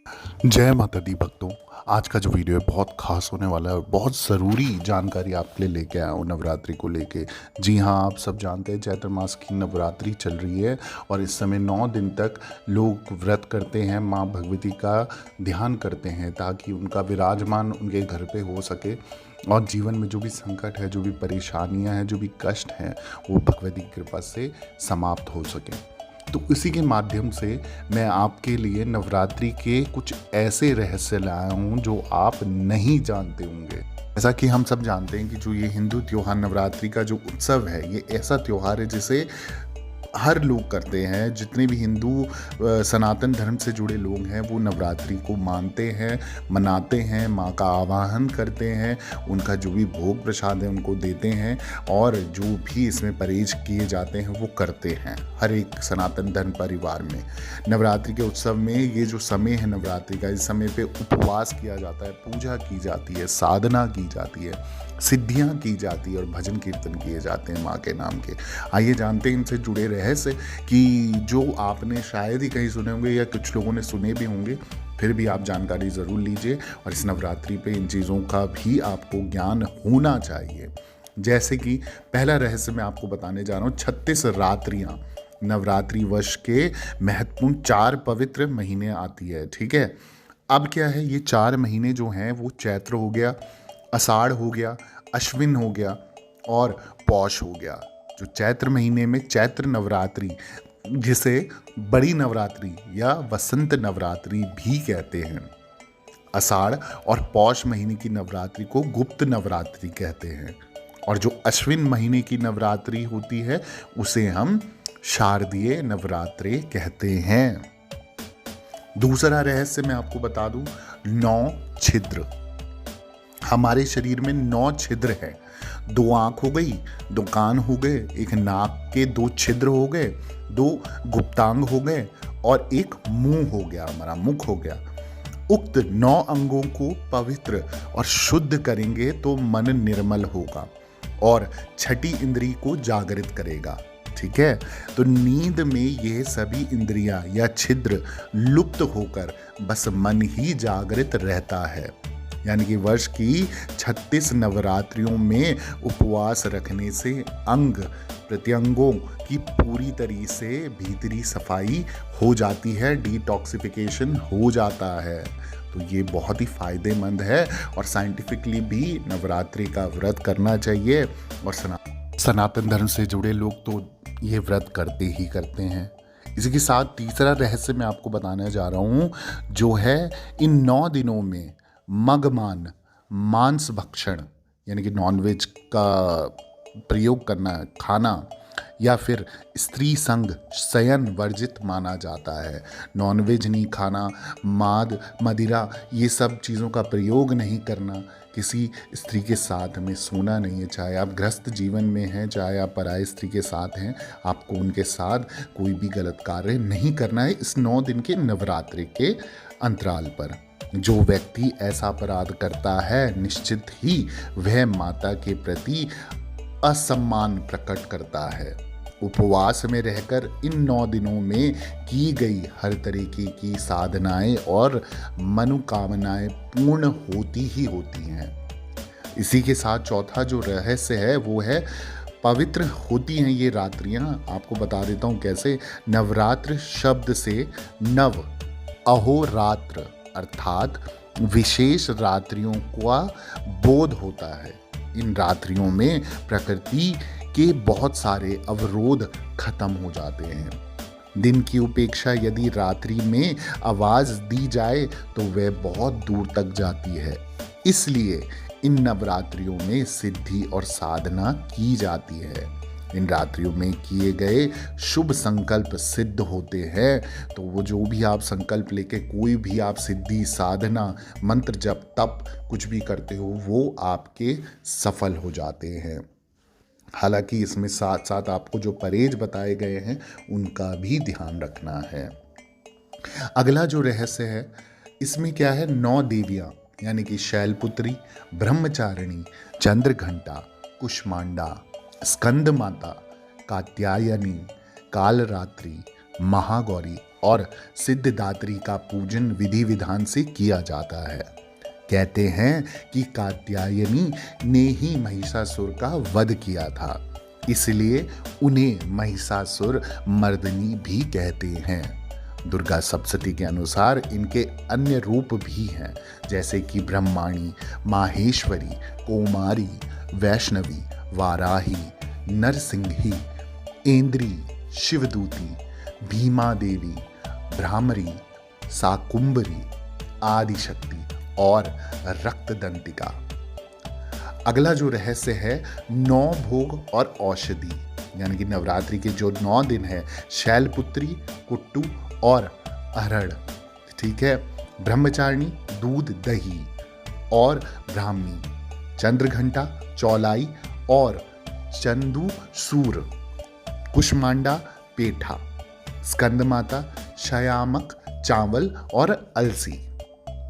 जय माता दी भक्तों। आज का जो वीडियो है बहुत खास होने वाला है और बहुत ज़रूरी जानकारी आपके लिए लेके आया हूँ नवरात्रि को लेके। जी हाँ, आप सब जानते हैं चैत्र मास की नवरात्रि चल रही है और इस समय 9 दिन तक लोग व्रत करते हैं, माँ भगवती का ध्यान करते हैं ताकि उनका विराजमान उनके घर पे हो सके और जीवन में जो भी संकट है, जो भी परेशानियाँ हैं, जो भी कष्ट हैं, वो भगवती की कृपा से समाप्त हो सकें। तो इसी के माध्यम से मैं आपके लिए नवरात्रि के कुछ ऐसे रहस्य लाया हूँ जो आप नहीं जानते होंगे। जैसा कि हम सब जानते हैं कि जो ये हिंदू त्योहार नवरात्रि का जो उत्सव है, ये ऐसा त्योहार है जिसे हर लोग करते हैं। जितने भी हिंदू सनातन धर्म से जुड़े लोग हैं वो नवरात्रि को मानते हैं, मनाते हैं, माँ का आवाहन करते हैं, उनका जो भी भोग प्रसाद है उनको देते हैं और जो भी इसमें परहेज किए जाते हैं वो करते हैं हर एक सनातन धर्म परिवार में। नवरात्रि के उत्सव में ये जो समय है नवरात्रि का, इस समय पे उपवास किया जाता है, पूजा की जाती है, साधना की जाती है, सिद्धियाँ की जाती है और भजन कीर्तन किए जाते हैं माँ के नाम के। आइए जानते हैं इनसे जुड़े रहस्य कि जो आपने शायद ही कहीं सुने होंगे या कुछ लोगों ने सुने भी होंगे, फिर भी आप जानकारी ज़रूर लीजिए और इस नवरात्रि पे इन चीज़ों का भी आपको ज्ञान होना चाहिए। जैसे कि पहला रहस्य मैं आपको बताने जा रहा हूँ, 36 रात्रियाँ नवरात्रि वर्ष के महत्वपूर्ण 4 पवित्र महीने आती है। ठीक है, अब क्या है, ये 4 महीने जो हैं वो चैत्र हो गया, आषाढ़ हो गया, अश्विन हो गया और पौष हो गया। जो चैत्र महीने में चैत्र नवरात्रि, जिसे बड़ी नवरात्रि या वसंत नवरात्रि भी कहते हैं, आषाढ़ और पौष महीने की नवरात्रि को गुप्त नवरात्रि कहते हैं और जो अश्विन महीने की नवरात्रि होती है उसे हम शारदीय नवरात्रि कहते हैं। दूसरा रहस्य मैं आपको बता दूं, 9 छिद्र। हमारे शरीर में 9 छिद्र हैं। 2 आँख हो गई, 2 कान हो गए, एक नाक के 2 छिद्र हो गए, 2 गुप्तांग हो गए और एक मुंह हो गया, हमारा मुख हो गया। उक्त 9 अंगों को पवित्र और शुद्ध करेंगे तो मन निर्मल होगा और छठी इंद्री को जागृत करेगा। ठीक है, तो नींद में ये सभी इंद्रियां या छिद्र लुप्त होकर बस मन ही जागृत रहता है। यानी कि वर्ष की 36 नवरात्रियों में उपवास रखने से अंग प्रत्यंगों की पूरी तरीके से भीतरी सफाई हो जाती है, डिटॉक्सिफिकेशन हो जाता है। तो ये बहुत ही फायदेमंद है और साइंटिफिकली भी नवरात्रि का व्रत करना चाहिए और सनातन धर्म से जुड़े लोग तो ये व्रत करते ही करते हैं। इसी के साथ तीसरा रहस्य मैं आपको बताने जा रहा हूँ, जो है इन 9 दिनों में मगमान मांस भक्षण यानी कि नॉनवेज का प्रयोग करना, खाना या फिर स्त्री संग शयन वर्जित माना जाता है। नॉनवेज नहीं खाना, माद मदिरा ये सब चीज़ों का प्रयोग नहीं करना, किसी स्त्री के साथ में सोना नहीं है, चाहे आप गृहस्थ जीवन में हैं, चाहे आप पराई स्त्री के साथ हैं, आपको उनके साथ कोई भी गलत कार्य नहीं करना है इस 9 दिन के नवरात्रि के अंतराल पर। जो व्यक्ति ऐसा अपराध करता है निश्चित ही वह माता के प्रति असम्मान प्रकट करता है। उपवास में रहकर इन 9 दिनों में की गई हर तरीके की साधनाएं और मनोकामनाएं पूर्ण होती ही होती हैं। इसी के साथ चौथा जो रहस्य है वो है पवित्र होती हैं ये रात्रियां। आपको बता देता हूँ कैसे। नवरात्र शब्द से नव अहोरात्र अर्थात विशेष रात्रियों का बोध होता है। इन रात्रियों में प्रकृति के बहुत सारे अवरोध खत्म हो जाते हैं। दिन की उपेक्षा यदि रात्रि में आवाज दी जाए तो वह बहुत दूर तक जाती है। इसलिए इन नवरात्रियों में सिद्धि और साधना की जाती है। इन रात्रियों में किए गए शुभ संकल्प सिद्ध होते हैं। तो वो जो भी आप संकल्प लेके कोई भी आप सिद्धि साधना मंत्र जप तप कुछ भी करते हो वो आपके सफल हो जाते हैं। हालांकि इसमें साथ साथ आपको जो परहेज बताए गए हैं उनका भी ध्यान रखना है। अगला जो रहस्य है इसमें क्या है, 9 देवियां यानी कि शैलपुत्री, ब्रह्मचारिणी, चंद्रघंटा, कुष्मांडा, स्कंद माता, कात्यायनी, कालरात्रि, महागौरी और सिद्धिदात्री का पूजन विधि विधान से किया जाता है। कहते हैं कि कात्यायनी ने ही महिषासुर का वध किया था, इसलिए उन्हें महिषासुर मर्दिनी भी कहते हैं। दुर्गा सप्तशती के अनुसार इनके अन्य रूप भी हैं, जैसे कि ब्रह्माणी, माहेश्वरी, कोमारी, वैष्णवी, वाराही, नरसिंही, ऐन्द्री, शिवदूती, भीमा देवी, भ्रामरी, शाकुंभरी, आदिशक्ति और रक्तदंतिका। अगला जो रहस्य है 9 भोग और औषधि, यानी कि नवरात्रि के जो 9 दिन है, शैलपुत्री, कुट्टू और अरहड़, ठीक है, ब्रह्मचारिणी, दूध दही और ब्राह्मणी, चंद्रघंटा, चौलाई और चंदू सूर, कुष्मांडा, पेठा, स्कंदमाता, शयामक, चावल और अलसी,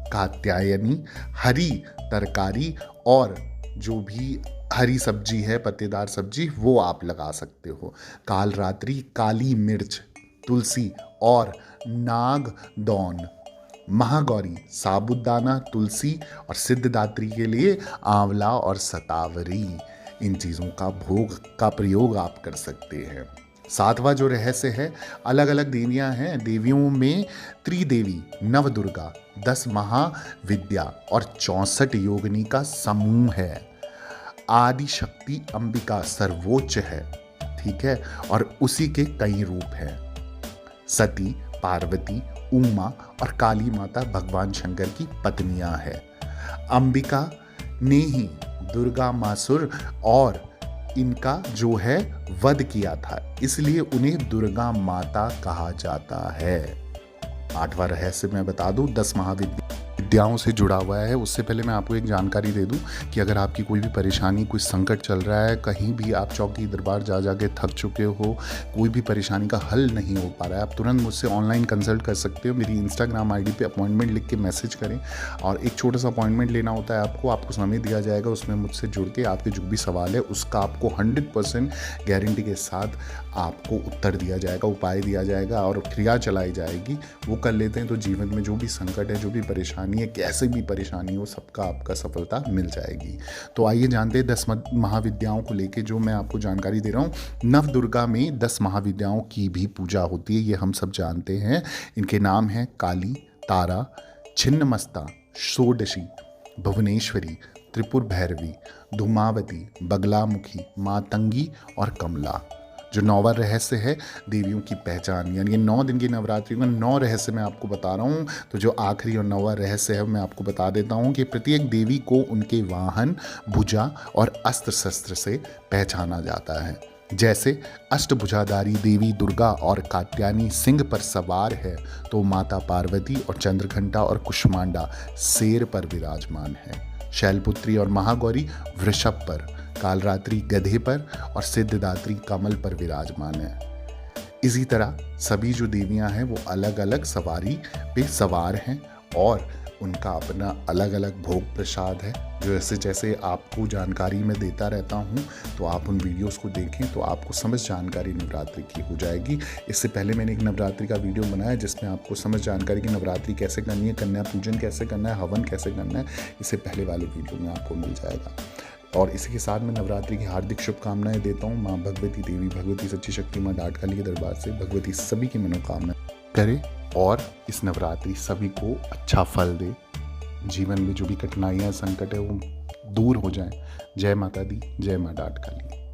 कात्यायनी, हरी तरकारी और जो भी हरी सब्जी है, पत्तेदार सब्जी, वो आप लगा सकते हो। काल रात्रि, काली मिर्च, तुलसी और नागदौन, महागौरी, साबूदाना, तुलसी और सिद्धिदात्री के लिए आंवला और सतावरी, इन चीज़ों का भोग का प्रयोग आप कर सकते हैं। 7वां जो रहस्य है, अलग अलग देवियां हैं। देवियों में त्रिदेवी, नवदुर्गा, 10 महाविद्या और 64 योगिनी का समूह है। आदि शक्ति अंबिका सर्वोच्च है, ठीक है, और उसी के कई रूप हैं। सती, पार्वती, उमा और काली माता भगवान शंकर की पत्नियां हैं। अंबिका ने ही दुर्गा मासुर और इनका जो है वध किया था, इसलिए उन्हें दुर्गा माता कहा जाता है। 8वां रहस्य मैं बता दूं, 10 महाविद्याओं से जुड़ा हुआ है। उससे पहले मैं आपको एक जानकारी दे दूं कि अगर आपकी कोई भी परेशानी, कोई संकट चल रहा है, कहीं भी आप चौकी दरबार जा जाके थक चुके हो, कोई भी परेशानी का हल नहीं हो पा रहा है, आप तुरंत मुझसे ऑनलाइन कंसल्ट कर सकते हो। मेरी इंस्टाग्राम आईडी पे अपॉइंटमेंट लिख के मैसेज करें और एक छोटा सा अपॉइंटमेंट लेना होता है आपको समय दिया जाएगा, उसमें मुझसे जुड़ के आपके जो भी सवाल है उसका आपको 100% गारंटी के साथ आपको उत्तर दिया जाएगा, उपाय दिया जाएगा और क्रिया चलाई जाएगी। वो कर लेते हैं तो जीवन में जो भी संकट है, जो भी परेशानी है, कैसे भी परेशानी हो, सबका आपका सफलता मिल जाएगी। तो आइए जानते हैं 10 महाविद्याओं को लेके जो मैं आपको जानकारी दे रहा हूँ। नव दुर्गा में 10 महाविद्याओं की भी पूजा होती है, ये हम सब जानते हैं। इनके नाम हैं काली, तारा, छिन्नमस्ता, षोडशी, भुवनेश्वरी, त्रिपुर भैरवी, धूमावती, बगलामुखी, मातंगी और कमला। जो 9वां रहस्य है देवियों की पहचान, यानी कि 9 दिन की नवरात्रि में 9 रहस्य मैं आपको बता रहा हूँ। तो जो आखिरी और 9वां रहस्य है मैं आपको बता देता हूँ कि प्रत्येक देवी को उनके वाहन, भुजा और अस्त्र शस्त्र से पहचाना जाता है। जैसे अष्टभुजाधारी देवी दुर्गा और कात्यायनी सिंह पर सवार है, तो माता पार्वती और चंद्रघंटा और कुष्मांडा शेर पर विराजमान है। शैलपुत्री और महागौरी वृषभ पर, कालरात्रि गधे पर और सिद्धिदात्री कमल पर विराजमान है। इसी तरह सभी जो देवियां हैं वो अलग अलग सवारी पे सवार हैं और उनका अपना अलग अलग भोग प्रसाद है, जो जैसे जैसे आपको जानकारी मैं देता रहता हूँ तो आप उन वीडियोस को देखें तो आपको समझ जानकारी नवरात्रि की हो जाएगी। इससे पहले मैंने एक नवरात्रि का वीडियो बनाया जिसमें आपको समझ जानकारी की नवरात्रि कैसे करनी है, कन्या पूजन कैसे करना है, हवन कैसे करना है, इससे पहले वाले वीडियो में आपको मिल जाएगा। और इसी के साथ मैं नवरात्रि की हार्दिक शुभकामनाएं देता हूँ। माँ भगवती देवी, भगवती सच्ची शक्ति माँ डाटकाली के दरबार से भगवती सभी की मनोकामना करे और इस नवरात्रि सभी को अच्छा फल दे, जीवन में जो भी कठिनाइयाँ, संकट है वो दूर हो जाएं। जय माता दी, जय माँ डाटकाली।